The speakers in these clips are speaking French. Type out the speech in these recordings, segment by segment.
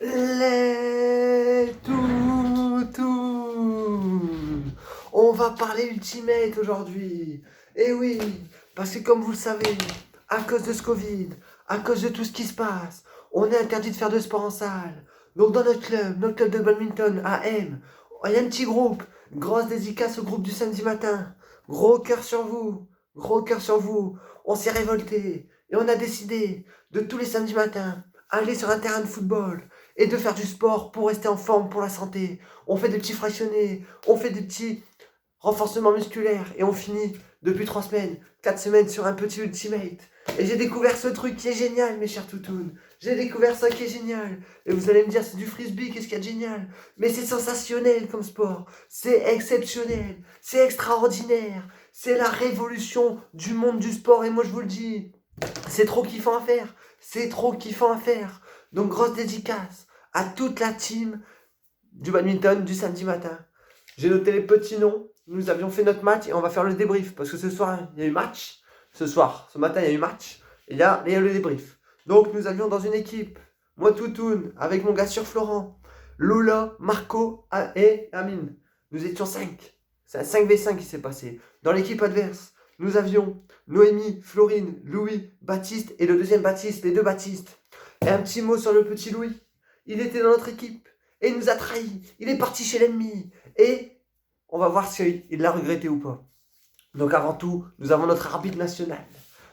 Les toutous. On va parler Ultimate aujourd'hui. Et oui, parce que comme vous le savez, à cause de ce Covid, à cause de tout ce qui se passe, on est interdit de faire de sport en salle. Donc dans notre club de badminton AM, il y a un petit groupe. Grosse dédicace au groupe du samedi matin. Gros cœur sur vous. Gros cœur sur vous. On s'est révolté. Et on a décidé de tous les samedis matins aller sur un terrain de football et de faire du sport pour rester en forme pour la santé. On fait des petits fractionnés, on fait des petits renforcements musculaires et on finit depuis 3 semaines, 4 semaines sur un petit ultimate. Et j'ai découvert ce truc qui est génial, mes chers toutounes. J'ai découvert ça qui est génial. Et vous allez me dire, c'est du frisbee, qu'est-ce qu'il y a de génial? Mais c'est sensationnel comme sport. C'est exceptionnel. C'est extraordinaire. C'est la révolution du monde du sport. Et moi, je vous le dis, c'est trop kiffant à faire. C'est trop kiffant à faire. Donc, grosse dédicace à toute la team du badminton du samedi matin. J'ai noté les petits noms. Nous avions fait notre match et on va faire le débrief. Parce que ce soir, il y a eu match. Ce matin, il y a eu match. Et là, il y a le débrief. Donc, nous avions dans une équipe, moi, Toutoun, avec mon gars sur Florent, Lola, Marco et Amine. Nous étions 5. C'est un 5v5 qui s'est passé. Dans l'équipe adverse, nous avions Noémie, Florine, Louis, Baptiste et le deuxième Baptiste, les deux Baptistes. Et un petit mot sur le petit Louis. Il était dans notre équipe et il nous a trahis. Il est parti chez l'ennemi. Et on va voir s'il l'a regretté ou pas. Donc avant tout, nous avons notre arbitre national,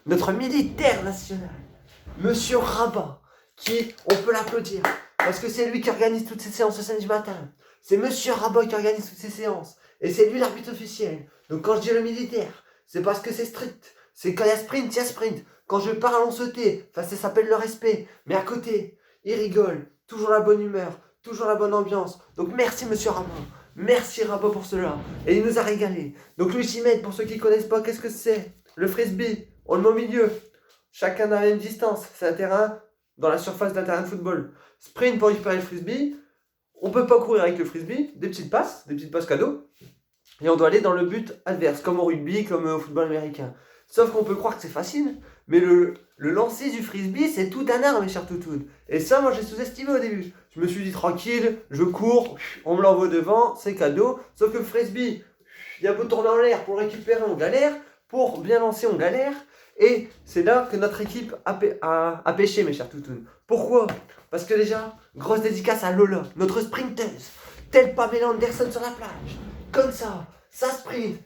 notre militaire national, Monsieur Rabat, qui, on peut l'applaudir, parce que c'est lui qui organise toutes ces séances le samedi matin. C'est Monsieur Rabat qui organise toutes ces séances. Et c'est lui l'arbitre officiel. Donc quand je dis le militaire, c'est parce que c'est strict. C'est quand il y a sprint, il y a sprint. Quand je parle, on se tait. Enfin, ça s'appelle le respect. Mais à côté, il rigole. Toujours la bonne humeur. Toujours la bonne ambiance. Donc merci Monsieur Rabat. Merci Rabat pour cela. Et il nous a régalé. Donc l'ultimate, pour ceux qui ne connaissent pas, qu'est-ce que c'est? Le frisbee, on le met au milieu. Chacun à la même distance. C'est un terrain dans la surface d'un terrain de football. Sprint pour récupérer le frisbee. On ne peut pas courir avec le frisbee. Des petites passes cadeaux. Et on doit aller dans le but adverse, comme au rugby, comme au football américain. Sauf qu'on peut croire que c'est facile, mais le lancer du frisbee, c'est tout un art, mes chers toutounes. Et ça, moi, j'ai sous-estimé au début. Je me suis dit, tranquille, je cours, on me l'envoie devant, c'est cadeau. Sauf que le frisbee, il y a beau tourner en l'air, pour le récupérer, on galère. Pour bien lancer, on galère. Et c'est là que notre équipe a pêché, mes chers toutounes. Pourquoi? Parce que déjà, grosse dédicace à Lola, notre sprinteuse. Telle Pamela Anderson sur la plage. Comme ça sprint,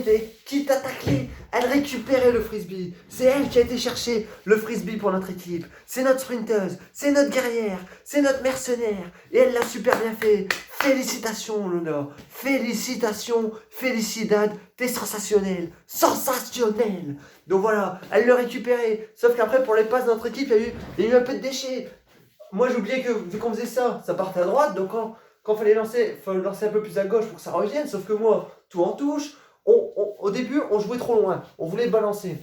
et quitte à tacler, elle récupérait le frisbee. C'est elle qui a été chercher le frisbee pour notre équipe. C'est notre sprinteuse, c'est notre guerrière, c'est notre mercenaire. Et elle l'a super bien fait. Félicitations, Luna. Félicitations, felicidad, t'es sensationnel. Sensationnel. Donc voilà, elle l'a récupéré. Sauf qu'après, pour les passes de notre équipe, il y a eu un peu de déchets. Moi, j'oubliais que, vu qu'on faisait ça, ça partait à droite. Donc quand il fallait lancer un peu plus à gauche pour que ça revienne, sauf que moi, tout en touche, au début, on jouait trop loin, on voulait balancer.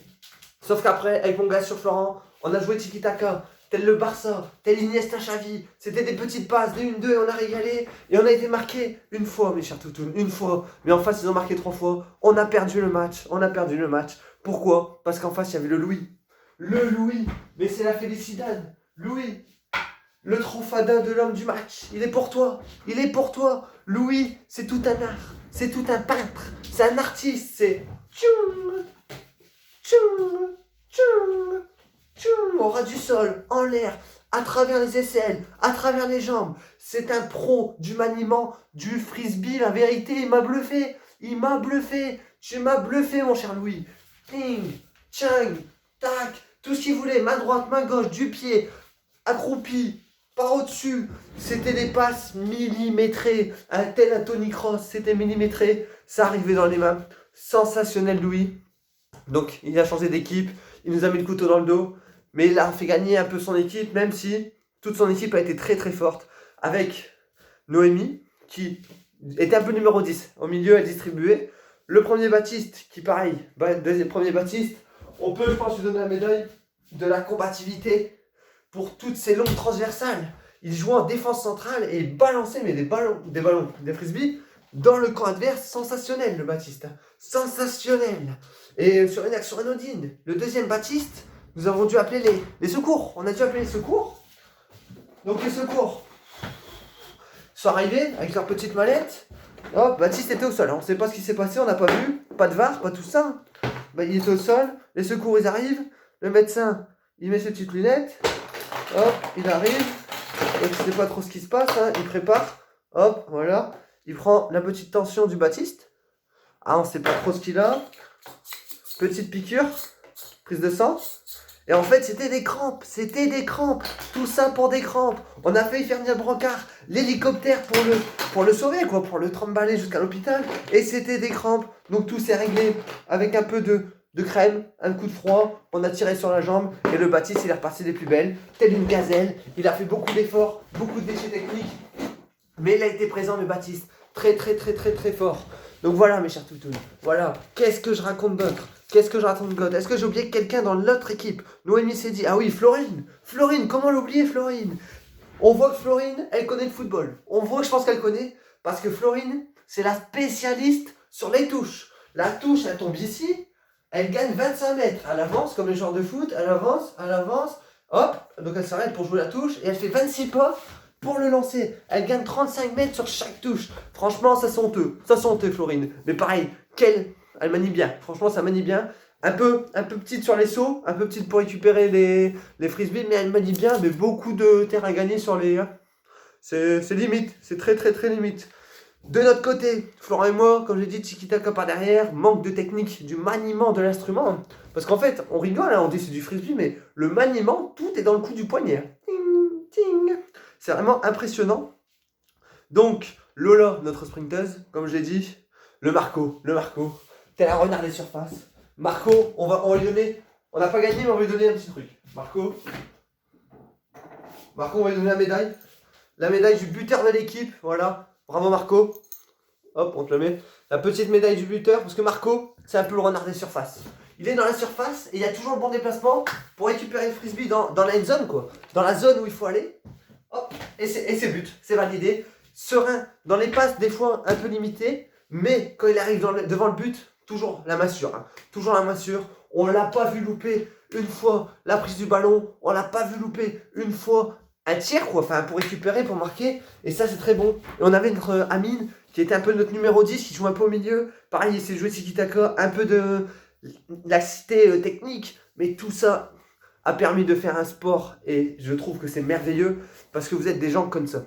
Sauf qu'après, avec mon gars sur Florent, on a joué tiki-taka, tel le Barça, tel Iniesta Xavi. C'était des petites passes, des 1-2, et on a régalé. Et on a été marqué une fois, mes chers toutounes, une fois. Mais en face, ils ont marqué 3 fois. On a perdu le match, Pourquoi? Parce qu'en face, il y avait le Louis. Le Louis, mais c'est la felicidad. Louis. Le trofadin de l'homme du match, il est pour toi, Louis, c'est tout un art, c'est tout un peintre, c'est un artiste, c'est tchoum, tchoum, tchoum, tchoum, au ras du sol, en l'air, à travers les aisselles, à travers les jambes. C'est un pro du maniement du frisbee, la vérité, il m'a bluffé, tu m'as bluffé mon cher Louis. Ping, tchang, tac, tout ce qu'il voulait, main droite, main gauche, du pied, accroupi, par au-dessus, c'était des passes millimétrées, un tel à Tony Cross, c'était millimétré, ça arrivait dans les mains, sensationnel Louis. Donc il a changé d'équipe, il nous a mis le couteau dans le dos, mais il a fait gagner un peu son équipe, même si toute son équipe a été très très forte, avec Noémie, qui était un peu numéro 10, au milieu elle distribuait, le premier Baptiste, qui pareil, premier Baptiste, on peut je pense lui donner la médaille de la combativité, pour toutes ces longues transversales. Il jouait en défense centrale et il balançait mais des frisbees dans le camp adverse. Sensationnel le Baptiste. Sensationnel. Et sur une action anodine, le deuxième Baptiste, nous avons dû appeler les secours. On a dû appeler les secours. Donc les secours, sont arrivés avec leur petite mallette. Hop, Baptiste était au sol. On ne sait pas ce qui s'est passé, on n'a pas vu. Pas de VAR, pas tout ça. Il était au sol. Les secours, ils arrivent. Le médecin, il met ses petites lunettes. Hop, il arrive. Donc, il ne sait pas trop ce qui se passe. Hein. Il prépare. Hop, voilà. Il prend la petite tension du Baptiste. Ah, on ne sait pas trop ce qu'il a. Petite piqûre. Prise de sang. Et en fait, c'était des crampes. C'était des crampes. Tout ça pour des crampes. On a failli faire venir Brancard, l'hélicoptère pour le sauver, quoi. Pour le trimballer jusqu'à l'hôpital. Et c'était des crampes. Donc tout s'est réglé avec un peu de crème, un coup de froid. On a tiré sur la jambe. Et le Baptiste, il est reparti des plus belles. Tel une gazelle. Il a fait beaucoup d'efforts, beaucoup de déchets techniques. Mais il a été présent, le Baptiste. Très, très, très, très, très fort. Donc voilà, mes chers toutous. Voilà. Qu'est-ce que je raconte d'autre? Qu'est-ce que je raconte d'autre? Est-ce que j'ai oublié quelqu'un dans l'autre équipe? Noémie s'est dit, ah oui, Florine. Florine, comment l'oublier, Florine? On voit que Florine, elle connaît le football. On voit que je pense qu'elle connaît. Parce que Florine, c'est la spécialiste sur les touches. La touche, elle tombe ici. Elle gagne 25 mètres. Elle avance, comme les joueurs de foot. Elle avance, elle avance. Hop. Donc elle s'arrête pour jouer la touche. Et elle fait 26 pas pour le lancer. Elle gagne 35 mètres sur chaque touche. Franchement, ça sent honteux. Ça sent honteux, Florine. Mais pareil, elle manie bien. Franchement, ça manie bien. Un peu petite sur les sauts. Un peu petite pour récupérer les frisbees. Mais elle manie bien. Mais beaucoup de terrain à gagner sur les... C'est limite. C'est très, très, très limite. De notre côté, Florent et moi, comme j'ai dit, tiki-taka par derrière, manque de technique, du maniement de l'instrument. Parce qu'en fait, on rigole, hein, on dit c'est du frisbee, mais le maniement, tout est dans le coup du poignet. Ting, ting. C'est vraiment impressionnant. Donc, Lola, notre sprinteuse, comme je l'ai dit, le Marco, tel un renard des surfaces. Marco, on va lui donner, on n'a pas gagné, mais on va lui donner un petit truc. Marco, on va lui donner la médaille du buteur de l'équipe, voilà. Bravo Marco. Hop, on te le met. La petite médaille du buteur, parce que Marco, c'est un peu le renard des surfaces. Il est dans la surface et il a toujours le bon déplacement pour récupérer le frisbee dans la end zone, quoi. Dans la zone où il faut aller. Hop, et c'est but, c'est validé. Serein, dans les passes, des fois un peu limité, mais quand il arrive devant le but, toujours la main sûre. Hein. Toujours la main sûre. On l'a pas vu louper une fois la prise du ballon. On l'a pas vu louper une fois un tir, quoi. Enfin, pour récupérer, pour marquer. Et ça, c'est très bon. Et on avait notre Amine, qui était un peu notre numéro 10, qui joue un peu au milieu. Pareil, il s'est joué tiki-taka, un peu de laxité technique. Mais tout ça a permis de faire un sport. Et je trouve que c'est merveilleux, parce que vous êtes des gens comme ça.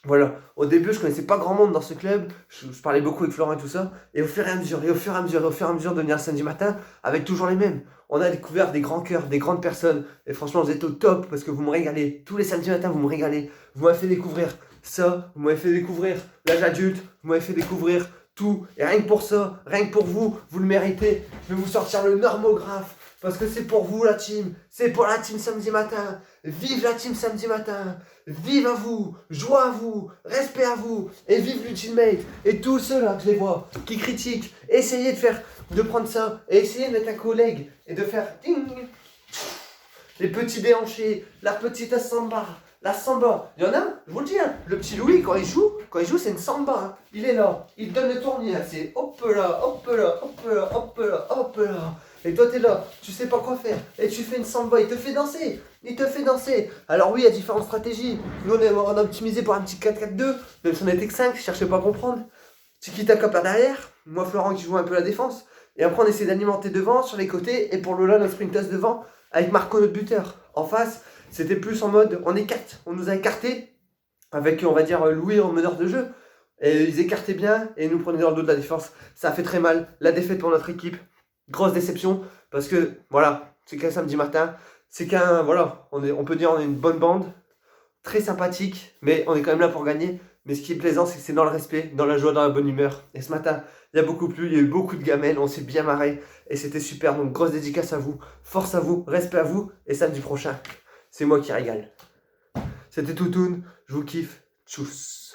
Voilà, au début je connaissais pas grand monde dans ce club, je parlais beaucoup avec Florent et tout ça, et au fur et à mesure, de venir le samedi matin, avec toujours les mêmes, on a découvert des grands cœurs, des grandes personnes, et franchement vous êtes au top, parce que vous me régalez, tous les samedis matins vous me régalez, vous m'avez fait découvrir ça, vous m'avez fait découvrir l'âge adulte, vous m'avez fait découvrir tout, et rien que pour ça, rien que pour vous, vous le méritez, je vais vous sortir le normographe, parce que c'est pour vous la team, c'est pour la team samedi matin, vive la team samedi matin, vive à vous, joie à vous, respect à vous, et vive l'ultimate, et tous ceux là que je les vois, qui critiquent, essayez de prendre ça, et essayez de mettre un collègue, et de faire ding, les petits déhanchés, la petite samba, la samba, il y en a, je vous le dis, hein, le petit Louis quand il joue c'est une samba, hein. Il est là, il donne le tournier, hein, c'est hop là, hop là, hop là, hop là, hop là. Et toi t'es là, tu sais pas quoi faire, et tu fais une samba, il te fait danser, Alors oui, il y a différentes stratégies, nous on a optimisé pour un petit 4-4-2, même si on était que 5, je cherchais pas à comprendre, tiki-taka par derrière, moi Florent qui joue un peu la défense, et après on essaie d'alimenter devant, sur les côtés, et pour Lola notre sprinteuse devant, avec Marco notre buteur, en face, c'était plus en mode, on écarte, on nous a écarté, avec on va dire Louis en meneur de jeu, et ils écartaient bien, et ils nous prenaient dans le dos de la défense, ça a fait très mal, la défaite pour notre équipe, grosse déception, parce que, voilà, c'est qu'un samedi matin, c'est qu'un, voilà, on peut dire on est une bonne bande, très sympathique, mais on est quand même là pour gagner, mais ce qui est plaisant, c'est que c'est dans le respect, dans la joie, dans la bonne humeur, et ce matin, il y a beaucoup plu, il y a eu beaucoup de gamelles, on s'est bien marré, et c'était super, donc grosse dédicace à vous, force à vous, respect à vous, et samedi prochain, c'est moi qui régale. C'était Toutoun, je vous kiffe, tchuss.